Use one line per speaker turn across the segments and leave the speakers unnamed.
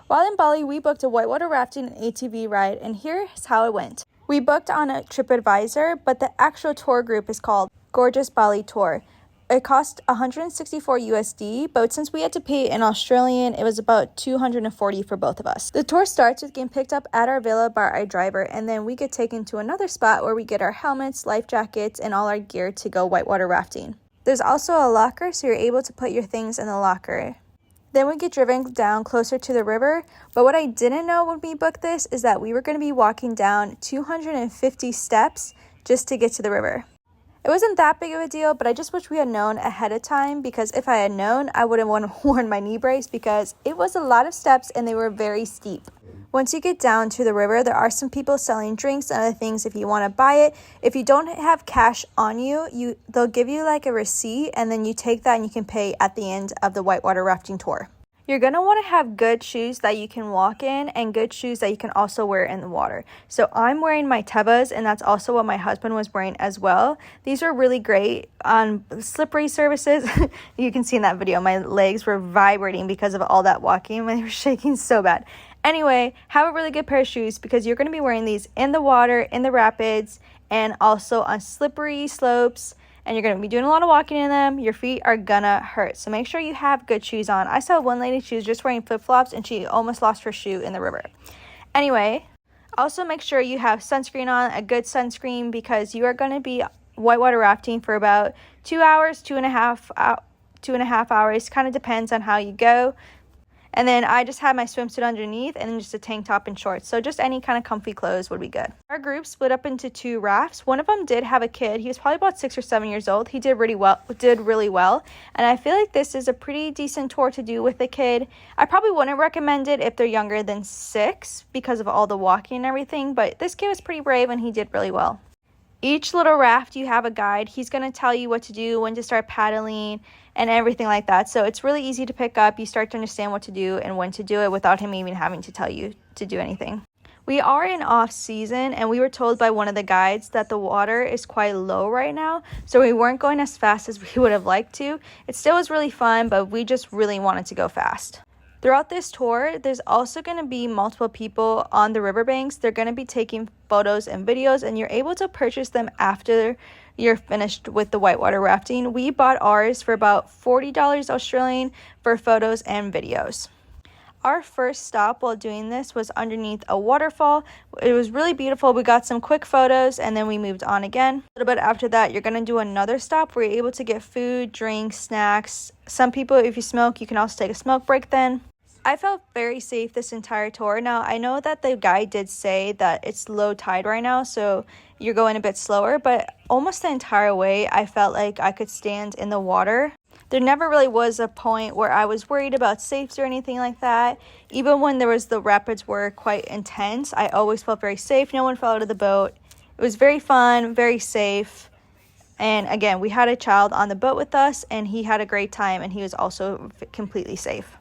While in Bali, we booked a whitewater rafting and ATV ride, and here's how it went. We booked on a TripAdvisor, but the actual tour group is called Gorgeous Bali Tour. It cost 164 USD, but since we had to pay in Australian, it was about 240 for both of us. The tour starts with getting picked up at our villa by our driver, and then we get taken to another spot where we get our helmets, life jackets, and all our gear to go whitewater rafting. There's also a locker, so you're able to put your things in the locker. Then we get driven down closer to the river, but what I didn't know when we booked this is that we were going to be walking down 250 steps just to get to the river. It wasn't that big of a deal, but I just wish we had known ahead of time, because if I had known, I wouldn't want to worn my knee brace because it was a lot of steps and they were very steep. Once you get down to the river, there are some people selling drinks and other things if you want to buy it. If you don't have cash on you, they'll give you like a receipt, and then you take that and you can pay at the end of the whitewater rafting tour. You're going to want to have good shoes that you can walk in and good shoes that you can also wear in the water. So I'm wearing my Tebas, and that's also what my husband was wearing as well. These are really great on slippery surfaces. You can see in that video, my legs were vibrating because of all that walking. They were shaking so bad. Anyway, have a really good pair of shoes because you're going to be wearing these in the water, in the rapids, and also on slippery slopes. And you're going to be doing a lot of walking in them. Your feet are gonna hurt. So make sure you have good shoes on. I saw one lady, she was just wearing flip-flops and she almost lost her shoe in the river. Anyway, also make sure you have sunscreen on, a good sunscreen, because you are going to be whitewater rafting for about 2 hours, 2.5 hours. Kind of depends on how you go. And then I just had my swimsuit underneath and then just a tank top and shorts. So just any kind of comfy clothes would be good. Our group split up into 2 rafts. One of them did have a kid. He was probably about 6 or 7 years old. He did really well. And I feel like this is a pretty decent tour to do with a kid. I probably wouldn't recommend it if they're younger than 6 because of all the walking and everything. But this kid was pretty brave and he did really well. Each little raft, you have a guide. He's going to tell you what to do, when to start paddling, and everything like that. So it's really easy to pick up. You start to understand what to do and when to do it without him even having to tell you to do anything. We are in off season, and we were told by one of the guides that the water is quite low right now. So we weren't going as fast as we would have liked to. It still was really fun, but we just really wanted to go fast. Throughout this tour, there's also going to be multiple people on the riverbanks. They're going to be taking photos and videos, and you're able to purchase them after you're finished with the whitewater rafting. We bought ours for about $40 Australian for photos and videos. Our first stop while doing this was underneath a waterfall. It was really beautiful. We got some quick photos and then we moved on again. A little bit after that, you're going to do another stop where you're able to get food, drinks, snacks. Some people, if you smoke, you can also take a smoke break then. I felt very safe this entire tour. Now, I know that the guide did say that it's low tide right now, so you're going a bit slower, but almost the entire way, I felt like I could stand in the water. There never really was a point where I was worried about safety or anything like that. Even when the rapids were quite intense, I always felt very safe. No one fell out of the boat. It was very fun, very safe. And again, we had a child on the boat with us, and he had a great time, and he was also completely safe.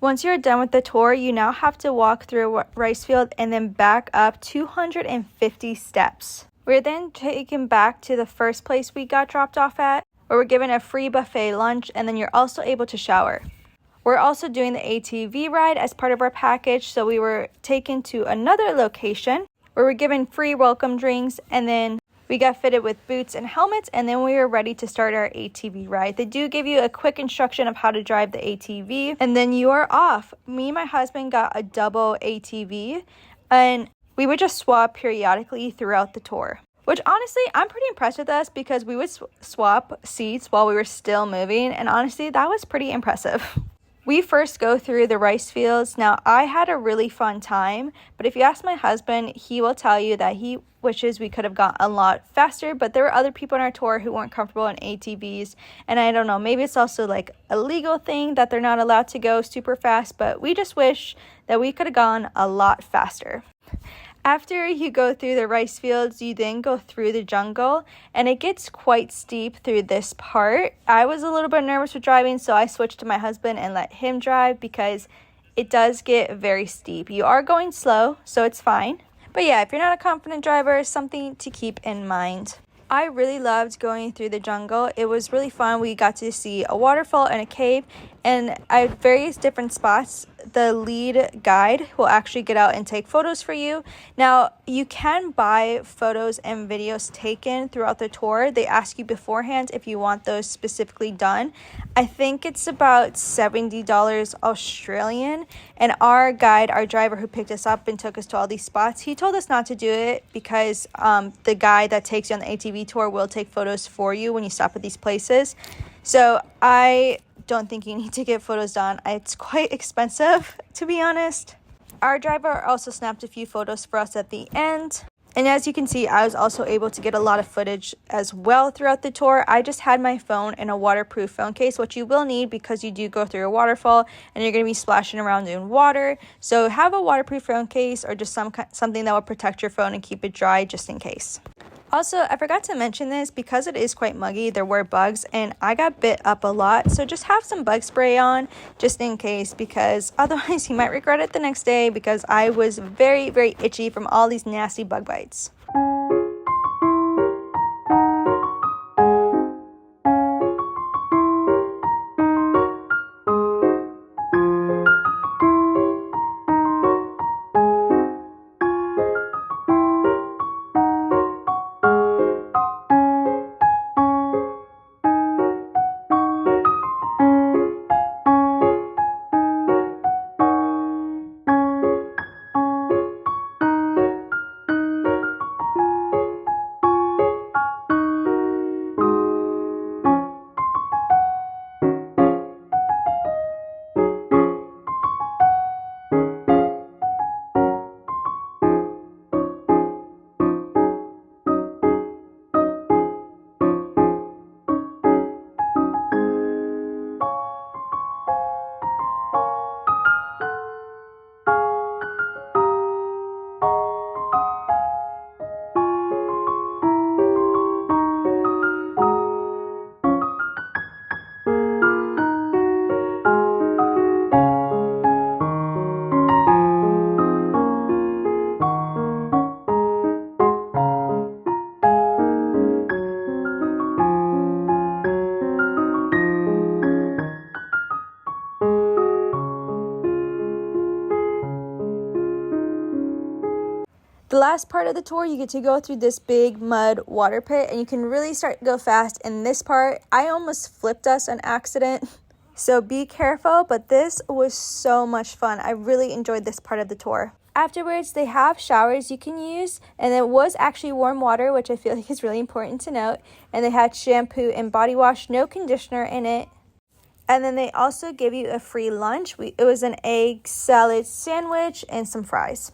Once you're done with the tour, you now have to walk through a rice field and then back up 250 steps. We're then taken back to the first place we got dropped off at, where we're given a free buffet lunch, and then you're also able to shower. We're also doing the ATV ride as part of our package, so we were taken to another location where we're given free welcome drinks, and then we got fitted with boots and helmets, and then we were ready to start our ATV ride. They do give you a quick instruction of how to drive the ATV, and then you are off. Me and my husband got a double ATV, and we would just swap periodically throughout the tour. Which honestly, I'm pretty impressed with us because we would swap seats while we were still moving, and honestly, that was pretty impressive. We first go through the rice fields. Now, I had a really fun time, but if you ask my husband, he will tell you that he wishes we could have gone a lot faster, but there were other people on our tour who weren't comfortable in ATVs, and I don't know, maybe it's also like a legal thing that they're not allowed to go super fast, but we just wish that we could have gone a lot faster. After you go through the rice fields, you then go through the jungle, and it gets quite steep through this part. I was a little bit nervous with driving, so I switched to my husband and let him drive because it does get very steep. You are going slow, so it's fine. But yeah, if you're not a confident driver, something to keep in mind. I really loved going through the jungle. It was really fun. We got to see a waterfall and a cave, and at various different spots, the lead guide will actually get out and take photos for you. Now, you can buy photos and videos taken throughout the tour. They ask you beforehand if you want those specifically done. I think it's about $70 Australian, and our guide, our driver who picked us up and took us to all these spots, he told us not to do it because the guy that takes you on the ATV tour will take photos for you when you stop at these places. So I don't think you need to get photos done. It's quite expensive, to be honest. Our driver also snapped a few photos for us at the end. And as you can see, I was also able to get a lot of footage as well throughout the tour. I just had my phone in a waterproof phone case, which you will need because you do go through a waterfall and you're going to be splashing around in water. So have a waterproof phone case or just something that will protect your phone and keep it dry just in case. Also, I forgot to mention this, because it is quite muggy, there were bugs, and I got bit up a lot, so just have some bug spray on just in case, because otherwise you might regret it the next day, because I was very, very itchy from all these nasty bug bites. The last part of the tour, you get to go through this big mud water pit, and you can really start to go fast. In this part, I almost flipped us on accident, so be careful, but this was so much fun. I really enjoyed this part of the tour. Afterwards, they have showers you can use, and it was actually warm water, which I feel like is really important to note, and they had shampoo and body wash, no conditioner in it. And then they also give you a free lunch. It was an egg salad sandwich and some fries.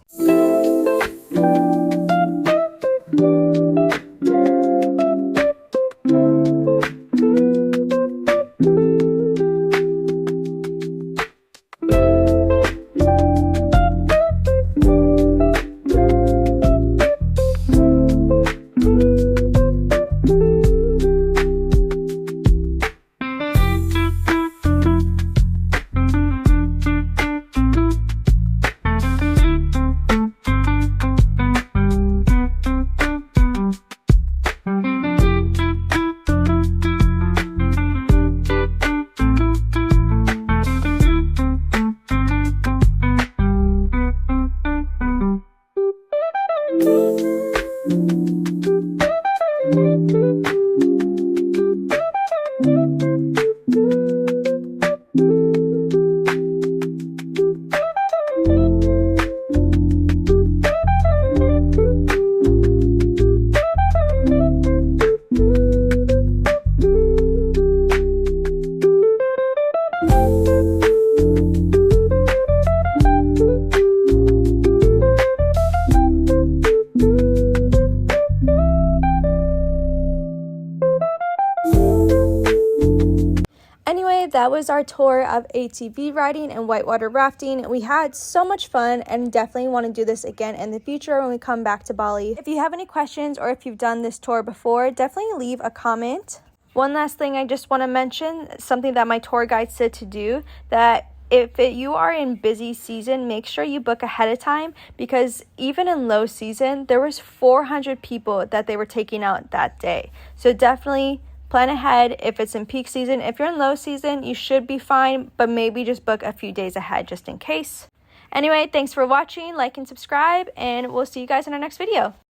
Anyway, that was our tour of ATV riding and whitewater rafting. We had so much fun and definitely want to do this again in the future when we come back to Bali. If you have any questions or if you've done this tour before, definitely leave a comment. One last thing I just want to mention, something that my tour guide said to do, that if you are in busy season, make sure you book ahead of time, because even in low season, there was 400 people that they were taking out that day. So definitely plan ahead if it's in peak season. If you're in low season, you should be fine, but maybe just book a few days ahead just in case. Anyway, thanks for watching, like and subscribe, and we'll see you guys in our next video.